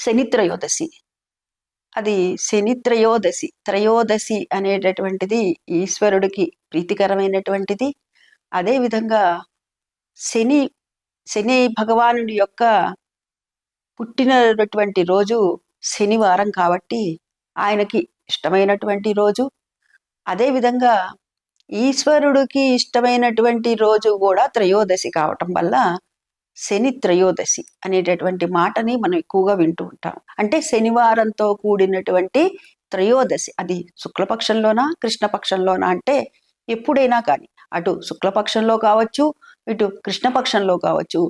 శని త్రయోదశి. అది శని త్రయోదశి. త్రయోదశి అనేటటువంటిది ఈశ్వరుడికి ప్రీతికరమైనటువంటిది. అదేవిధంగా శని శని భగవానుడి యొక్క పుట్టినటువంటి రోజు శనివారం కాబట్టి ఆయనకి ఇష్టమైనటువంటి రోజు. అదేవిధంగా ఈశ్వరుడికి ఇష్టమైనటువంటి రోజు కూడా త్రయోదశి కావటం వల్ల శని త్రయోదశి అనేటటువంటి మాటని మనం ఎక్కువగా వింటూ ఉంటాం. అంటే శనివారంతో కూడినటువంటి త్రయోదశి. అది శుక్లపక్షంలోనా కృష్ణపక్షంలోనా అంటే ఎప్పుడైనా కానీ, అటు శుక్లపక్షంలో కావచ్చు, ఇటు కృష్ణపక్షంలో కావచ్చు,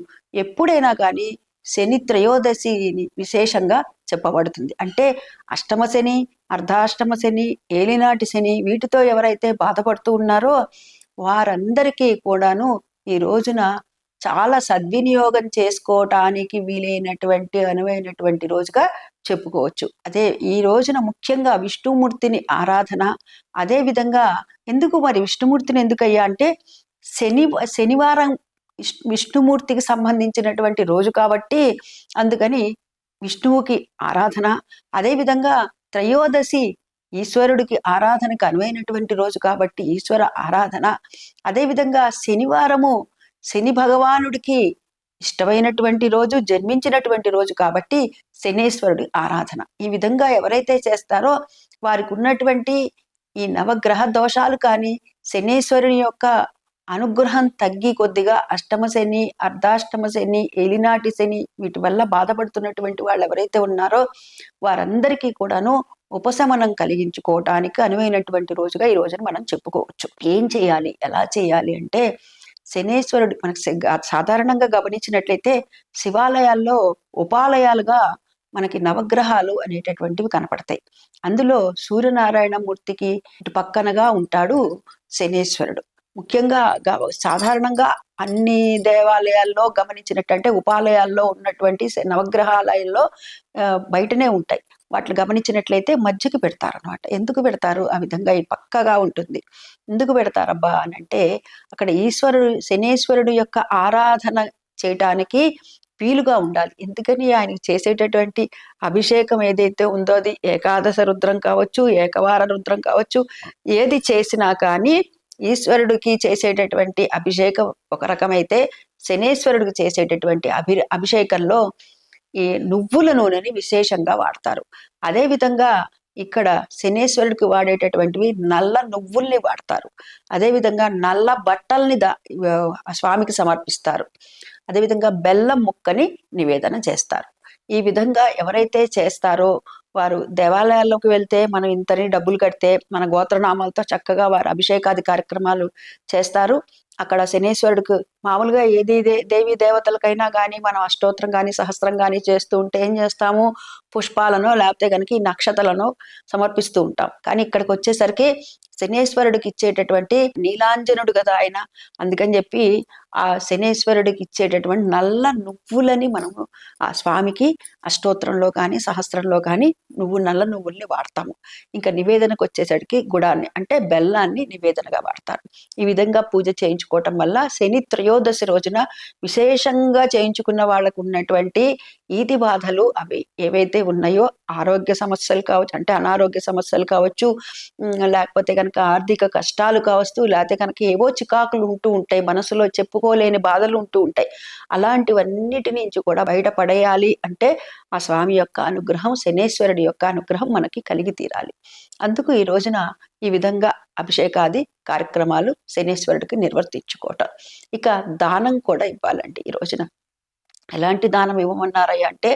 ఎప్పుడైనా కానీ శని త్రయోదశిని విశేషంగా చెప్పబడుతుంది. అంటే అష్టమ శని, అర్ధాష్టమ శని, ఏలినాటి శని వీటితో ఎవరైతే బాధపడుతూ ఉన్నారో వారందరికీ కూడాను ఈ రోజున చాలా సద్వినియోగం చేసుకోవటానికి వీలైనటువంటి అనువైనటువంటి రోజుగా చెప్పుకోవచ్చు. అదే ఈ రోజున ముఖ్యంగా విష్ణుమూర్తిని ఆరాధన. అదే విధంగా ఎందుకు మరి విష్ణుమూర్తిని ఎందుకయ్యా అంటే శనివారం విష్ణుమూర్తికి సంబంధించినటువంటి రోజు కాబట్టి అందుకని విష్ణువుకి ఆరాధన. అదేవిధంగా త్రయోదశి ఈశ్వరుడికి ఆరాధనకు అనువైనటువంటి రోజు కాబట్టి ఈశ్వర ఆరాధన. అదేవిధంగా శనివారము శని భగవానుడికి ఇష్టమైనటువంటి రోజు, జన్మించినటువంటి రోజు కాబట్టి శనేశ్వరుడి ఆరాధన. ఈ విధంగా ఎవరైతే చేస్తారో వారికి ఉన్నటువంటి ఈ నవగ్రహ దోషాలు కానీ, శనేశ్వరుని యొక్క అనుగ్రహం తగ్గి కొద్దిగా అష్టమ శని, అర్ధాష్టమ శని, ఏలినాటి శని వీటి వల్ల బాధపడుతున్నటువంటి వాళ్ళు ఎవరైతే ఉన్నారో వారందరికీ కూడాను ఉపశమనం కలిగించుకోవటానికి అనువైనటువంటి రోజుగా ఈ రోజున మనం చెప్పుకోవచ్చు. ఏం చేయాలి, ఎలా చేయాలి అంటే శనేశ్వరుడు మనకు సాధారణంగా గమనించినట్లయితే శివాలయాల్లో ఉపాలయాలుగా మనకి నవగ్రహాలు అనేటటువంటివి కనపడతాయి. అందులో సూర్యనారాయణ మూర్తికి ఇటు పక్కనగా ఉంటాడు శనేశ్వరుడు. ముఖ్యంగా సాధారణంగా అన్ని దేవాలయాల్లో గమనించినట్టంటే ఉపాలయాల్లో ఉన్నటువంటి నవగ్రహాలయాల్లో బయటనే ఉంటాయి. వాటిని గమనించినట్లయితే మధ్యకి పెడతారనమాట. ఎందుకు పెడతారు ఆ విధంగా? ఈ పక్కగా ఉంటుంది. ఎందుకు పెడతారబ్బా అని అంటే అక్కడ శనేశ్వరుడు యొక్క ఆరాధన చేయటానికి వీలుగా ఉండాలి. ఎందుకని ఆయనకి చేసేటటువంటి అభిషేకం ఏదైతే ఉందో అది ఏకాదశ రుద్రం కావచ్చు, ఏకవార రుద్రం కావచ్చు, ఏది చేసినా కానీ ఈశ్వరుడికి చేసేటటువంటి అభిషేకం ఒక రకమైతే శనేశ్వరుడికి చేసేటటువంటి అభిషేకంలో ఈ నువ్వుల నూనెని విశేషంగా వాడతారు. అదేవిధంగా ఇక్కడ శనేశ్వరుడికి వాడేటటువంటివి నల్ల నువ్వుల్ని వాడతారు. అదేవిధంగా నల్ల బట్టల్ని స్వామికి సమర్పిస్తారు. అదేవిధంగా బెల్లం ముక్కని నివేదన చేస్తారు. ఈ విధంగా ఎవరైతే చేస్తారో వారు దేవాలయాల్లోకి వెళ్తే మనం ఇంతని డబ్బులు కడితే మన గోత్రనామాలతో చక్కగా వారు అభిషేకాది కార్యక్రమాలు చేస్తారు. అక్కడ శనేశ్వరుడికి మామూలుగా ఏది దేవీ దేవతలకైనా కానీ మనం అష్టోత్తరం కానీ సహస్రం కానీ చేస్తూ ఉంటే ఏం చేస్తాము, పుష్పాలను లేకపోతే కనుక ఈ నక్షతలను సమర్పిస్తూ ఉంటాం. కానీ ఇక్కడికి వచ్చేసరికి శనేశ్వరుడికి ఇచ్చేటటువంటి నీలాంజనుడు కదా ఆయన, అందుకని చెప్పి ఆ శనేశ్వరుడికి ఇచ్చేటటువంటి నల్ల నువ్వులని మనము ఆ స్వామికి అష్టోత్తరంలో కానీ సహస్రంలో కానీ నల్ల నువ్వుల్ని వాడతాము. ఇంకా నివేదనకు వచ్చేసరికి గుడాన్ని అంటే బెల్లాన్ని నివేదనగా వాడతారు. ఈ విధంగా పూజ చేయించుకోవటం వల్ల శని త్రయోదశి రోజున విశేషంగా చేయించుకున్న వాళ్ళకు ఉన్నటువంటి ఈతి బాధలు అవి ఏవైతే ఉన్నాయో ఆరోగ్య సమస్యలు కావచ్చు, అంటే అనారోగ్య సమస్యలు కావచ్చు, లేకపోతే కనుక ఆర్థిక కష్టాలు కావచ్చు, లేకపోతే కనుక ఏవో చికాకులు ఉంటూ ఉంటాయి, మనసులో చెప్పుకోలేని బాధలు ఉంటూ ఉంటాయి. అలాంటివన్నిటి నుంచి కూడా బయటపడేయాలి అంటే ఆ స్వామి యొక్క అనుగ్రహం, శనేశ్వరుడి యొక్క అనుగ్రహం మనకి కలిగి తీరాలి. అందుకు ఈ రోజున ఈ విధంగా అభిషేకాది కార్యక్రమాలు శనేశ్వరుడికి నిర్వర్తించుకోవటం. ఇక దానం కూడా ఇవ్వాలండి ఈ రోజున. ఎలాంటి దానం ఇవ్వమన్నారయ్యా అంటే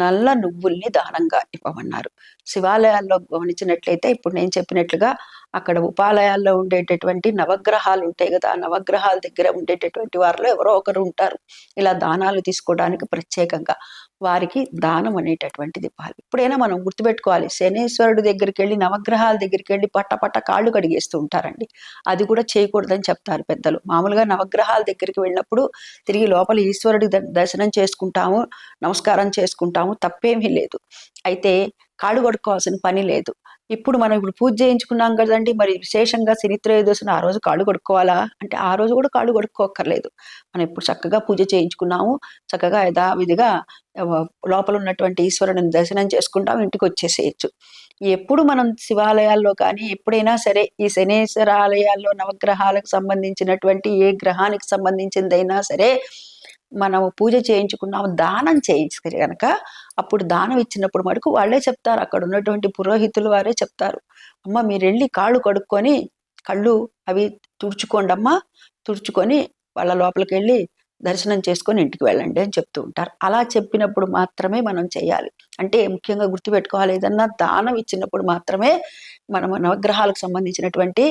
నల్ల నువ్వుల్ని దానంగా ఇవ్వమన్నారు. శివాలయాల్లో గమనించినట్లయితే ఇప్పుడు నేను చెప్పినట్లుగా అక్కడ ఉపాలయాల్లో ఉండేటటువంటి నవగ్రహాలు ఉంటాయి కదా, ఆ నవగ్రహాల దగ్గర ఉండేటటువంటి వారిలో ఎవరో ఒకరు ఉంటారు ఇలా దానాలు తీసుకోవడానికి ప్రత్యేకంగా. వారికి దానం అనేటటువంటిది ఇవ్వాలి. ఇప్పుడైనా మనం గుర్తుపెట్టుకోవాలి, శనేశ్వరుడి దగ్గరికి వెళ్ళి నవగ్రహాల దగ్గరికి వెళ్ళి పట్ట కాళ్ళు కడిగేస్తూ ఉంటారండి. అది కూడా చేయకూడదని చెప్తారు పెద్దలు. మామూలుగా నవగ్రహాల దగ్గరికి వెళ్ళినప్పుడు తిరిగి లోపల ఈశ్వరుడి దర్శనం చేసుకుంటాము, నమస్కారం చేసుకుంటాము, తప్పేమీ లేదు. అయితే కాళ్ళు కడుక్కోవాల్సిన పని లేదు. ఇప్పుడు పూజ చేయించుకున్నాం కదండి, మరి విశేషంగా శని త్రయోదశిన ఆ రోజు కాళ్ళు కడుక్కోవాలా అంటే ఆ రోజు కూడా కాళ్ళు కడుక్కోక్కర్లేదు. మనం ఇప్పుడు చక్కగా పూజ చేయించుకున్నాము, చక్కగా యథావిధిగా లోపల ఉన్నటువంటి ఈశ్వరుని దర్శనం చేసుకుంటాం, ఇంటికి వచ్చేసేయచ్చు. ఎప్పుడు మనం శివాలయాల్లో కానీ ఎప్పుడైనా సరే ఈ శనేశ్వర ఆలయాల్లో నవగ్రహాలకు సంబంధించినటువంటి ఏ గ్రహానికి సంబంధించిందైనా సరే మనము పూజ చేయించుకున్నాము, దానం చేయించుకు కనుక అప్పుడు దానం ఇచ్చినప్పుడు మటుకు వాళ్ళే చెప్తారు, అక్కడ ఉన్నటువంటి పురోహితులు వారే చెప్తారు, అమ్మ మీరు వెళ్ళి కాళ్ళు కడుక్కొని కళ్ళు అవి తుడుచుకోండమ్మా, తుడుచుకొని వాళ్ళ లోపలికి వెళ్ళి దర్శనం చేసుకొని ఇంటికి వెళ్ళండి అని చెప్తూ ఉంటారు. అలా చెప్పినప్పుడు మాత్రమే మనం చేయాలి. అంటే ముఖ్యంగా గుర్తుపెట్టుకోవాలి, ఏదన్నా దానం ఇచ్చినప్పుడు మాత్రమే మనము నవగ్రహాలకు సంబంధించినటువంటి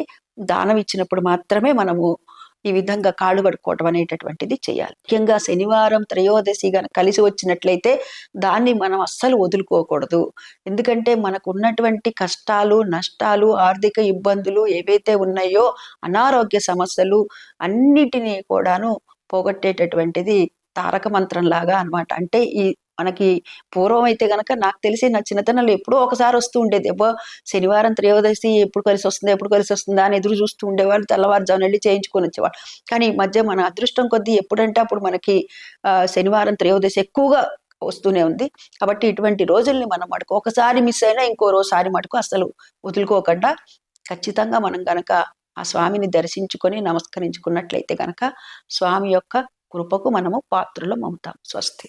దానం ఇచ్చినప్పుడు మాత్రమే మనము ఈ విధంగా కాళ్ళు కడుక్కోవటం అనేటటువంటిది చేయాలి. ముఖ్యంగా శనివారం త్రయోదశి కలిసి వచ్చినట్లయితే దాన్ని మనం అస్సలు వదులుకోకూడదు. ఎందుకంటే మనకు ఉన్నటువంటి కష్టాలు, నష్టాలు, ఆర్థిక ఇబ్బందులు ఏవైతే ఉన్నాయో, అనారోగ్య సమస్యలు అన్నిటినీ కూడాను పోగొట్టేటటువంటిది తారక మంత్రం లాగా అనమాట. అంటే ఈ మనకి పూర్వం అయితే గనక నాకు తెలిసి నా చిన్నతనంలో ఎప్పుడో ఒకసారి వస్తూ ఉండేది, శనివారం త్రయోదశి ఎప్పుడు కలిసి వస్తుందా ఎప్పుడు కలిసి వస్తుందా అని ఎదురు చూస్తూ ఉండేవాళ్ళు, తెల్లవారుజామున వెళ్ళి చేయించుకొని వచ్చేవాళ్ళు. కానీ ఈ మధ్య మన అదృష్టం కొద్దీ ఎప్పుడంటే అప్పుడు మనకి శనివారం త్రయోదశి ఎక్కువగా వస్తూనే ఉంది. కాబట్టి ఇటువంటి రోజుల్ని మనం మటుకు ఒకసారి మిస్ అయినా ఇంకో రోజుసారి మటుకు అసలు వదులుకోకుండా ఖచ్చితంగా మనం గనక ఆ స్వామిని దర్శించుకొని నమస్కరించుకున్నట్లయితే గనక స్వామి యొక్క కృపకు మనము పాత్రులం అవుతాం. స్వస్తి.